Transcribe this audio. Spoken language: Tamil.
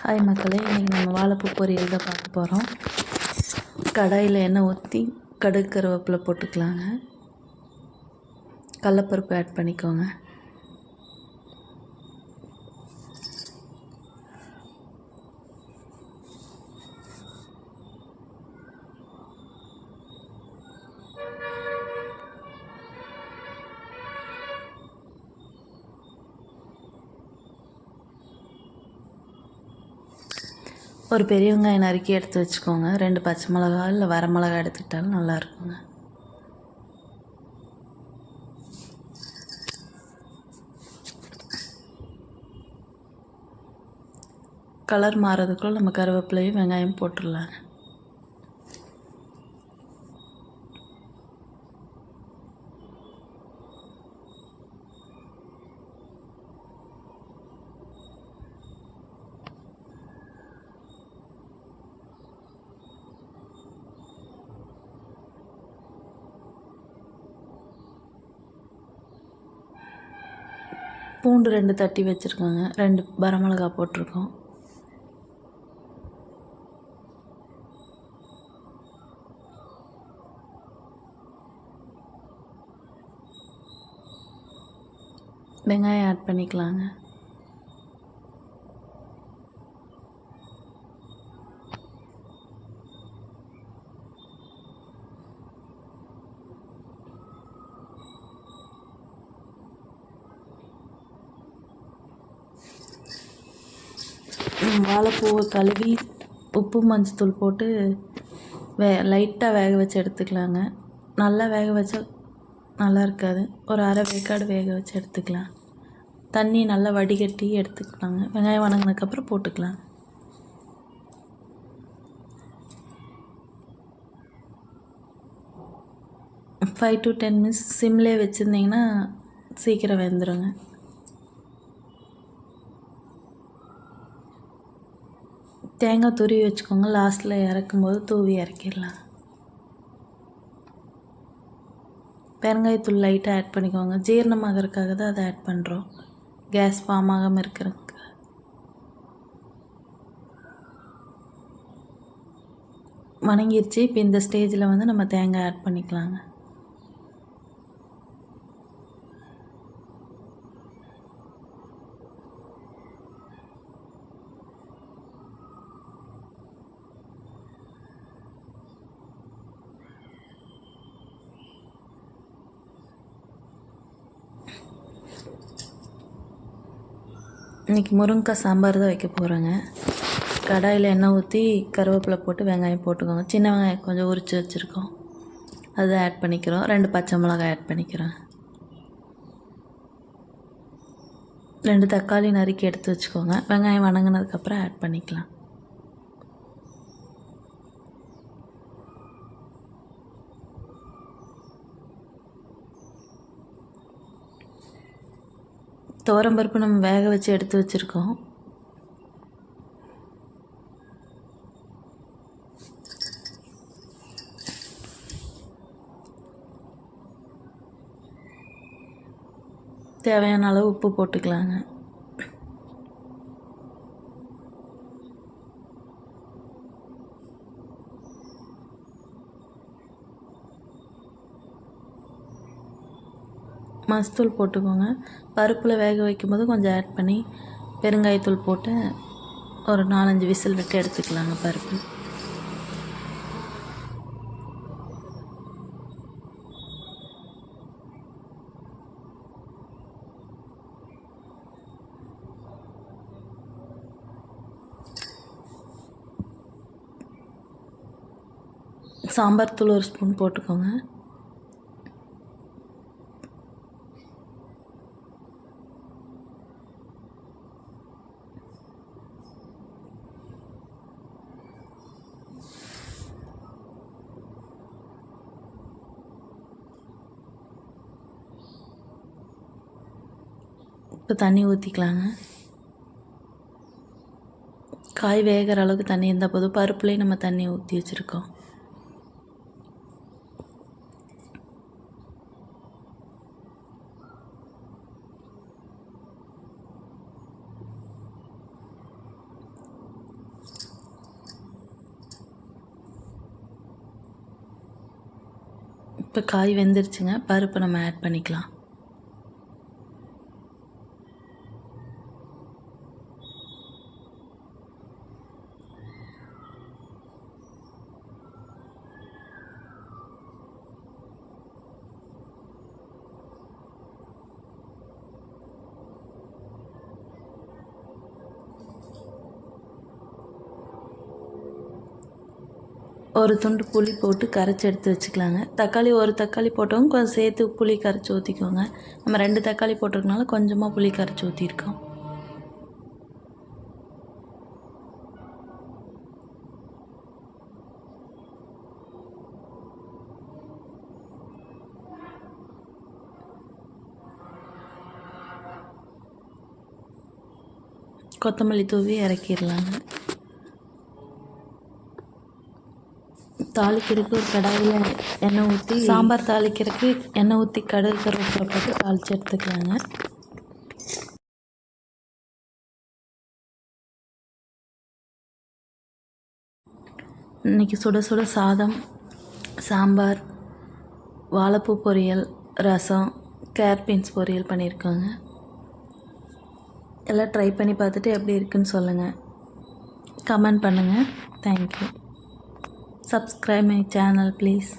ஹாய் மக்களே, இன்றைக்கி நம்ம வாழைப்பூ பொரியல் தான் பார்க்க போகிறோம். கடாயில் எண்ணெய் ஊற்றி கடுகு கருவேப்பிலை போட்டுக்கலாங்க. கடலப்பருப்பு ஆட் பண்ணிக்கோங்க. ஒரு பெரிய வெங்காயம் நறுக்கி எடுத்து வச்சுக்கோங்க. 2 பச்சை மிளகா இல்லை வர மிளகா எடுத்துக்கிட்டாலும் நல்லாயிருக்குங்க. கலர் மாறதுக்குள்ள நம்ம கருவேப்பிலையும் வெங்காயம் போட்டுடலாங்க. பூண்டு 2 தட்டி வச்சுருக்கோங்க. 2 வரமிளகா போட்டிருக்கோம். வெங்காயம் ஆட் பண்ணிக்கலாங்க. வாழைப்பூவை கழுவி உப்பு மஞ்சத்தூள் போட்டு லைட்டாக வேக வச்சு எடுத்துக்கலாங்க. நல்லா வேக வச்சா நல்லா இருக்காது. ஒரு அரை வேக்காடு வேக வச்சு எடுத்துக்கலாம். தண்ணி நல்லா வடிகட்டி எடுத்துக்கலாங்க. வெங்காயம் வதங்கினதுக்கப்புறம் போட்டுக்கலாம். ஃபைவ் டு 10 மினிட்ஸ் சிம்லேயே வச்சுருந்திங்கன்னா சீக்கிரம் வெந்துடுங்க. தேங்காய் துருவி வச்சுக்கோங்க. லாஸ்ட்டில் இறக்கும்போது தூவி இறக்கிடலாம். பெருங்காயத்தூள் லைட்டாக ஆட் பண்ணிக்கோங்க. ஜீரணமாகறதுக்காக தான் அதை ஆட் பண்ணுறோம். கேஸ் ஃபார்ம் ஆகாமல் இருக்கிறதுக்கு. வணங்கிருச்சு. இப்போ இந்த ஸ்டேஜில் வந்து நம்ம தேங்காய் ஆட் பண்ணிக்கலாங்க. இன்றைக்கி முருங்கைக்காய் சாம்பார் தான் வைக்க போகிறேங்க. கடாயில் எண்ணெய் ஊற்றி கருவேப்பிலை போட்டு வெங்காயம் போட்டுக்கோங்க. சின்ன வெங்காயம் கொஞ்சம் உரித்து வச்சுருக்கோம், அதை ஆட் பண்ணிக்கிறோம். 2 பச்சை மிளகாய் ஆட் பண்ணிக்கிறோம். 2 தக்காளி நறுக்கி எடுத்து வச்சுக்கோங்க. வெங்காயம் வதங்கினதுக்கப்புறம் ஆட் பண்ணிக்கலாம். துவரம்பருப்பு நம்ம வேக வச்சு எடுத்து வச்சுருக்கோம். தேவையான அளவு உப்பு போட்டுக்கலாங்க. மஞ்சத்தூள் போட்டுக்கோங்க. பருப்பில் வேக வைக்கும்போது கொஞ்சம் ஆட் பண்ணி பெருங்காயத்தூள் போட்டு ஒரு 4-5 விசில் விட்டு எடுத்துக்கலாங்க. பருப்பு சாம்பார் தூள் 1 ஸ்பூன் போட்டுக்கோங்க. இப்போ தண்ணி ஊற்றிக்கலாங்க. காய் வேகிற அளவுக்கு தண்ணி இருந்தால் போதும். பருப்புலேயும் நம்ம தண்ணி ஊற்றி வச்சுருக்கோம். இப்போ காய் வெந்துருச்சுங்க. பருப்பு நம்ம ஆட் பண்ணிக்கலாம். ஒரு துண்டு புளி போட்டு கரைச்சி எடுத்து வச்சுக்கலாங்க. தக்காளி ஒரு தக்காளி போட்டவங்க கொஞ்சம் சேர்த்து புளி கரைச்சி ஊற்றிக்கோங்க. நம்ம 2 தக்காளி போட்டிருக்கனால கொஞ்சமாக புளி கரைச்சி ஊற்றிருக்கோம். கொத்தமல்லி தூவி இறக்கிடலாங்க. தாளிக்கிறதுக்கு ஒரு கடாயில் எண்ணெய் ஊற்றி சாம்பார் தாளிக்கிறதுக்கு எண்ணெய் ஊற்றி கடுகு கருவேப்பிலை போட்டு தாளித்து எடுத்துக்கலாங்க. இன்றைக்கி சுட சுட சாதம், சாம்பார், வாழைப்பூ பொரியல், ரசம், கேரட் பீன்ஸ் பொரியல் பண்ணியிருக்கோங்க. எல்லாம் ட்ரை பண்ணி பார்த்துட்டு எப்படி இருக்குன்னு சொல்லுங்கள். கமெண்ட் பண்ணுங்கள். Thank you. Subscribe my channel please.